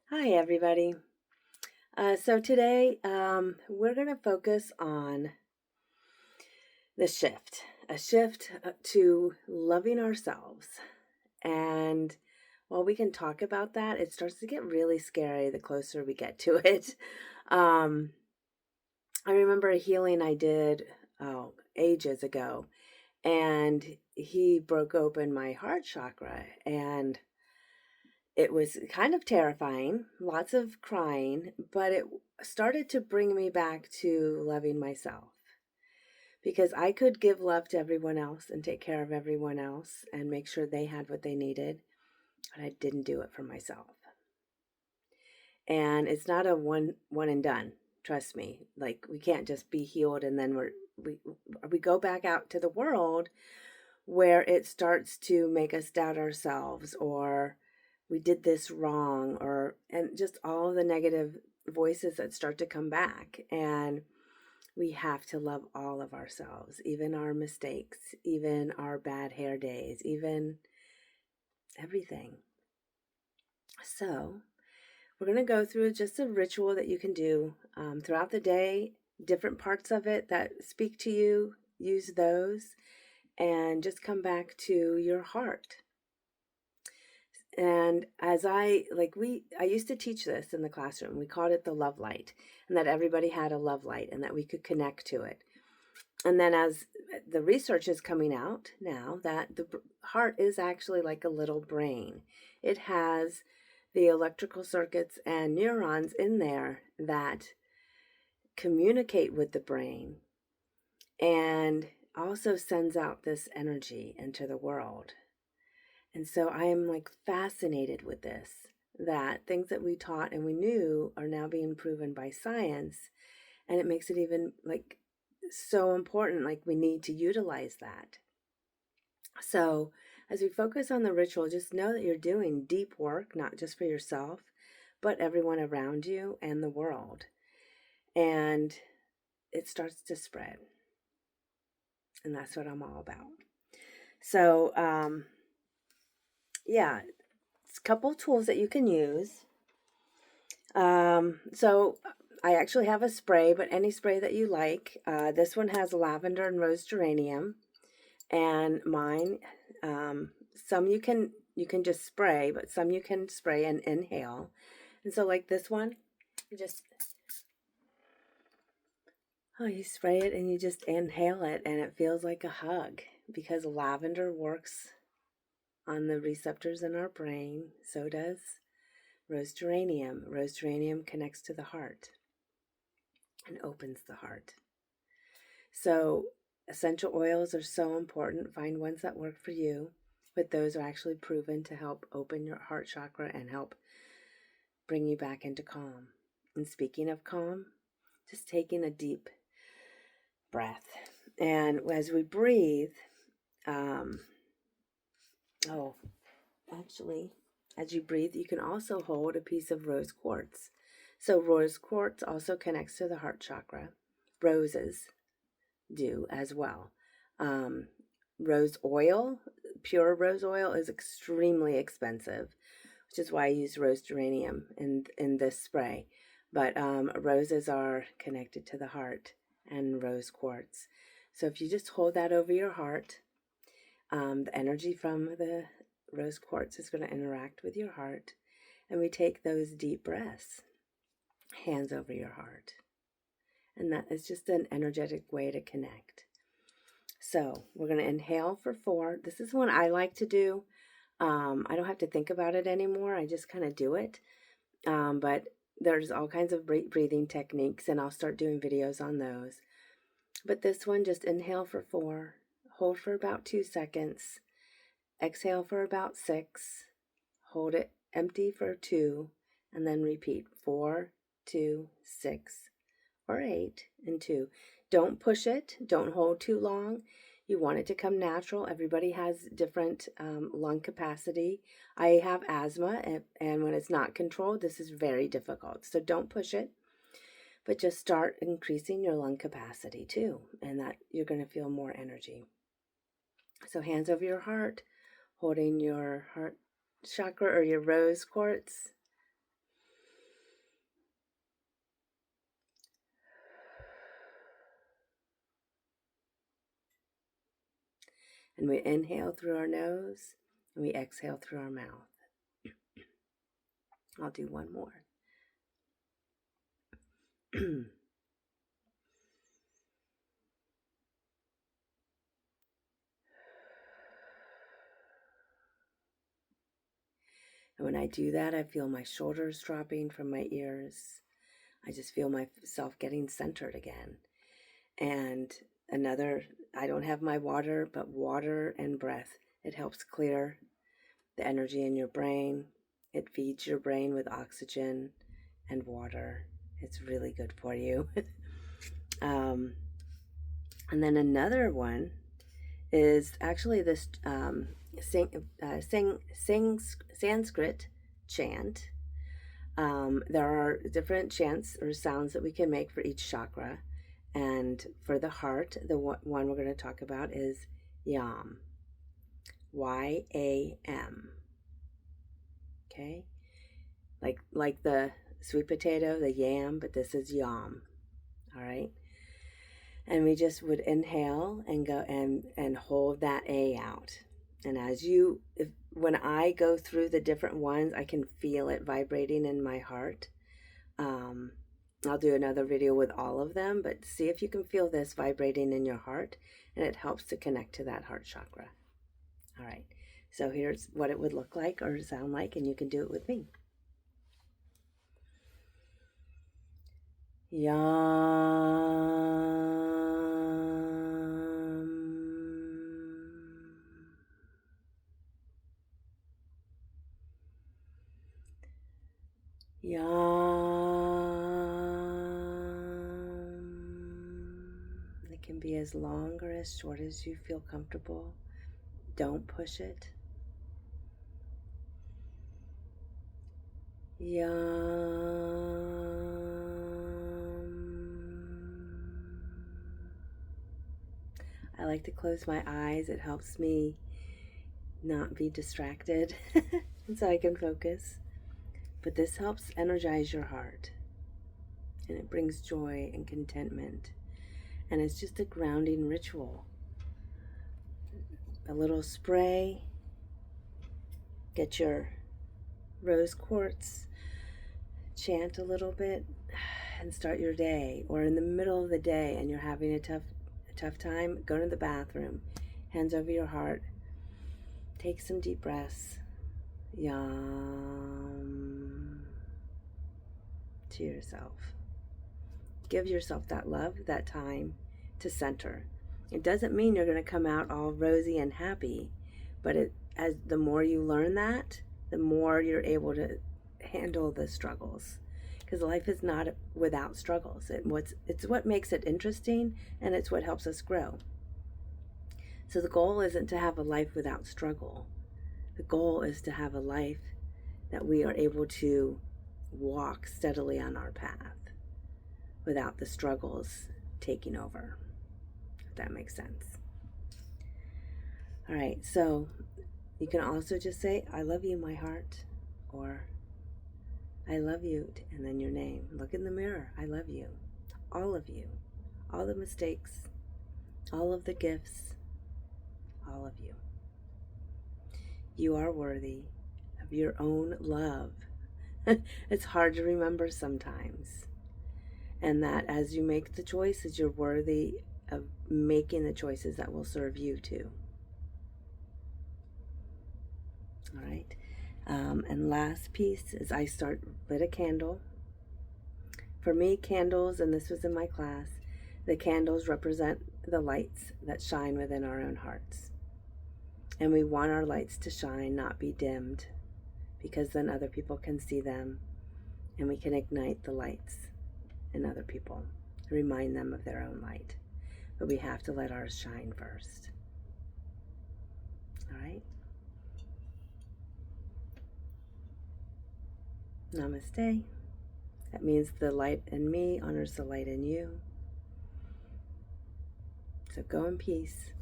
Hi, everybody. So today we're going to focus on the shift, a shift to loving ourselves. And while we can talk about that, it starts to get really scary the closer we get to it. Um, I remember a healing I did ages ago, and he broke open my heart chakra, and it was kind of terrifying, lots of crying, but it started to bring me back to loving myself because I could give love to everyone else and take care of everyone else and make sure they had what they needed, but I didn't do it for myself. And it's not a one and done. Trust me. Like we can't just be healed and then we go back out to the world where it starts to make us doubt ourselves, or we did this wrong, or and just all the negative voices that start to come back. And we have to love all of ourselves, even our mistakes, even our bad hair days, even everything. So we're going to go through just a ritual that you can do throughout the day, different parts of it that speak to you. Use those and just come back to your heart. And I used to teach this in the classroom. We called it the love light, and that everybody had a love light and that we could connect to it. And then as the research is coming out now, that the heart is actually like a little brain. It has the electrical circuits and neurons in there that communicate with the brain and also sends out this energy into the world. And so I am like fascinated with this, that things that we taught and we knew are now being proven by science. And it makes it even like so important. Like we need to utilize that. So as we focus on the ritual, just know that you're doing deep work, not just for yourself, but everyone around you and the world. And it starts to spread. And that's what I'm all about. So, yeah, it's a couple tools that you can use. So I actually have a spray, but any spray that you like. This one has lavender and rose geranium, and mine. Some you can just spray, but some you can spray and inhale. And so, like this one, you just you spray it and you just inhale it, and it feels like a hug because lavender works on the receptors in our brain. So does rose geranium. Rose geranium connects to the heart and opens the heart. So, essential oils are so important. Find ones that work for you, but those are actually proven to help open your heart chakra and help bring you back into calm. And speaking of calm, just taking a deep breath. And as we breathe, um, oh, actually, as you breathe, you can also hold a piece of rose quartz. So, rose quartz also connects to the heart chakra. Roses do as well. Um, Rose oil, pure rose oil, is extremely expensive, which is why I use rose geranium in this spray. But roses are connected to the heart and rose quartz. So if you just hold that over your heart, the energy from the rose quartz is going to interact with your heart. And we take those deep breaths, hands over your heart. And that is just an energetic way to connect. So we're going to inhale for 4. This is one I like to do. I don't have to think about it anymore. I just kind of do it. But there's all kinds of breathing techniques, and I'll start doing videos on those. But this one, just inhale for 4, hold for about 2 seconds, exhale for about 6, hold it empty for 2, and then repeat 4, 2, 6, or 8, and 2. Don't push it. Don't hold too long. You want it to come natural. Everybody has different lung capacity. I have asthma, and when it's not controlled, this is very difficult. So don't push it, but just start increasing your lung capacity too, and that you're going to feel more energy. So hands over your heart, holding your heart chakra or your rose quartz. And we inhale through our nose and we exhale through our mouth. I'll do one more. And when I do that, I feel my shoulders dropping from my ears. I just feel myself getting centered again. And I don't have my water, but water and breath. It helps clear the energy in your brain. It feeds your brain with oxygen and water. It's really good for you. And then another one is actually this Sanskrit chant. There are different chants or sounds that we can make for each chakra. And for the heart, the one we're going to talk about is Yam. Y-A-M. Okay? Like the sweet potato, the yam, but this is Yam. All right? And we just would inhale and go and hold that A out. And when I go through the different ones, I can feel it vibrating in my heart. I'll do another video with all of them, but see if you can feel this vibrating in your heart, and it helps to connect to that heart chakra. All right, so here's what it would look like or sound like, and you can do it with me. Yam. It can be as long or as short as you feel comfortable. Don't push it. Yum. I like to close my eyes. It helps me not be distracted and so I can focus. But this helps energize your heart, and it brings joy and contentment, and it's just a grounding ritual. A little spray, get your rose quartz, chant a little bit, and start your day. Or in the middle of the day and you're having a tough time, go to the bathroom, hands over your heart, take some deep breaths. Yum. To yourself. Give yourself that love, that time to center. It doesn't mean you're going to come out all rosy and happy, but as the more you learn that, the more you're able to handle the struggles. Because life is not without struggles. It's what makes it interesting, and it's what helps us grow. So the goal isn't to have a life without struggle. The goal is to have a life that we are able to walk steadily on our path without the struggles taking over, if that makes sense. All right, so you can also just say, I love you, my heart, or I love you, and then your name. Look in the mirror. I love you. All of you. All the mistakes. All of the gifts. All of you. You are worthy of your own love. It's hard to remember sometimes. And that as you make the choices, you're worthy of making the choices that will serve you too. All right. And last piece is I lit a candle. For me, candles, and this was in my class, the candles represent the lights that shine within our own hearts. And we want our lights to shine, not be dimmed, because then other people can see them, and we can ignite the lights in other people, remind them of their own light. But we have to let ours shine first. All right? Namaste. That means the light in me honors the light in you. So go in peace.